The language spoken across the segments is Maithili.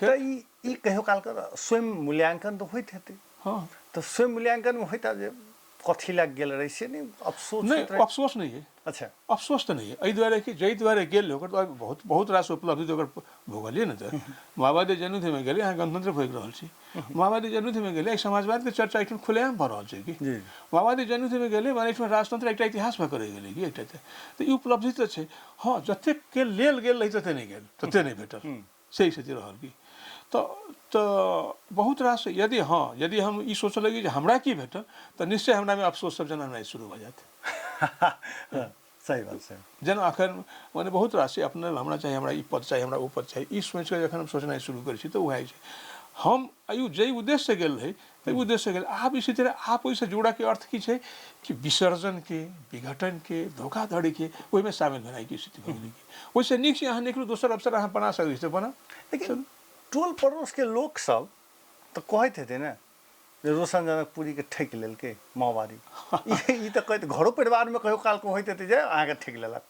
तो ई कहियो काल कर स्वयं मूल्यांकन तो होइत हेतै। हाँ तो स्वयं मूल्यांकन में होता जे कथी लग गेल रही से नहीं अफसोस नहीं, होइत रहे। अफसोस नहीं है। अच्छा अफसोस तो नहीं है एहि दुआरे कि जै दुआरे गेल ओकर तो बहुत बहुत रास उपलब्धि तो ओकर भोगलिए न। तो माओवादी जनयुद्ध में गेलै, अहाँ गणतंत्र भोगि रहल छी। माओवादी जनयुद्ध में गेलै, समाजवाद के चर्चा एहिठाम खुलेआम भऽ रहल छै कि जी माओवादी जनयुद्ध में गेलै माने एहिठाम राजतंत्र एकटा इतिहास भऽ कऽ रहि गेलै कि एकटा तऽ ई उपलब्धि तऽ छै। हाँ जतेक के लेल गेल रही तते नहि गेल, तते नहि भेटल, सही स्थिति रहल कि तो बहुत रास यदि हाँ यदि हम ई सोचऽ लगी जे हमरा की भेटल तऽ निश्चय हमरा में अफसोस सब जना नहि शुरू भऽ जायत। सही बात सही। जेना अखन माने बहुत रास छै अपने हमरा चाहिए, हमरा ई पद चाहिए, हमरा ओ पद चाहिए, ई सोचि कऽ जखन हम सोचनाइ शुरू करै छी तऽ वएह छै हम आयु जै उद्देश्य से गेल रही तै उद्देश्य से गेल। आप इसी तरह आप ओहिसँ जुड़ा के अर्थ की छै कि विसर्जन के, विघटन के, धोखाधड़ी के ओहिमे शामिल भेनाइ की स्थिति भऽ गेलै कि ओहिसँ नीक छै अहाँ निकलू दोसर अवसर अहाँ बना सकै छी तऽ बना। लेकिन टोल पड़ोस के लोग सब तो कहैत हेतै ने जे रोशन जनकपुरी के ठकि लेलकै माओवादी। ई तऽ कहैत घरो परिवार में कहियो काल होइत हेतै जे अहाँके ठकि लेलक,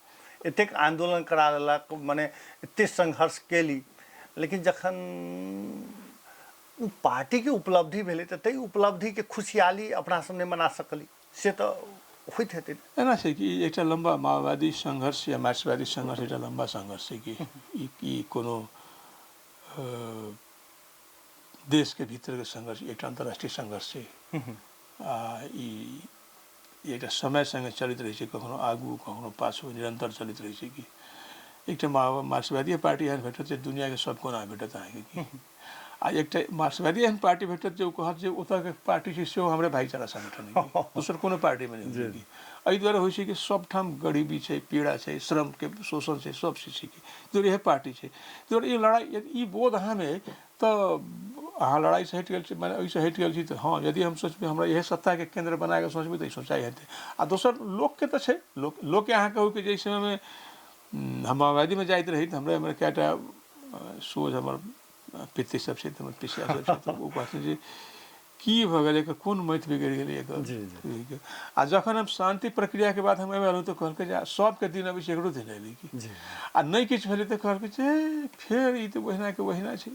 एतेक आंदोलन करा लेलक, माने एतेक संघर्ष केली, लेकिन जखन पार्टी के उपलब्धि भेलै तऽ ताहि उपलब्धि के खुशहाली अपना सब नहि मना सकली से तऽ होइत हेतै। एना छै कि एकटा लंबा माओवादी संघर्ष या मार्क्सवादी संघर्ष एकटा लंबा संघर्ष छै कि ई कोनो देश के भीतर के संघर्ष एक अंतर्राष्ट्रीय संघर्ष है। ई एक समय संगे चलित रहे, कखनो आगू कखनो पाछू निरंतर चलित रहे कि एक मार्क्सवादी पार्टी एहन भेटत दुनिया के सब कोना भेटत अहाँके कि आ एक मार्क्सवादी एहन पार्टी भेटत जो कहत जे ओतऽ के पार्टी छै सेहो हमरे भाईचारा संगठन है दोसर कोनो पार्टी में नहीं होगी। एहि दुआरे होइ छै कि सबठाम गरीबी छै, पीड़ा छै, श्रम के शोषण छै, सब चीज छै कि इहे पार्टी छै। तो ई लड़ाई ई बोध अहाँ में तो अहाँ लड़ाई से हटि गेल माने ओहिसँ हटि गेल छी तऽ हाँ यदि हम सोचबै हमरा इहे सत्ता के केंद्र बना के सोचबै तऽ ई सोचाइ हेतै। आ दोसर लोक के तऽ छै, लोक के अहाँ कहू कि जे समय में हम माओवादी में जाइत रही तऽ हमरा कएटा सोझ हमर पितृ सब छै हमर पिसिया सब छै तऽ ओ कहथिन जे की भऽ गेलै एकर कोन मति बिगड़ि गेलै एकर। आ जखन हम शांति प्रक्रिया के बाद हम एहिमे एलहुँ तऽ कहलकै जे सबके दिन अबै छै एकरो दिन अयलै कि आ नहि किछु भेलै तऽ कहलकै जे फेर ई तऽ ओहिना के ओहिना छै।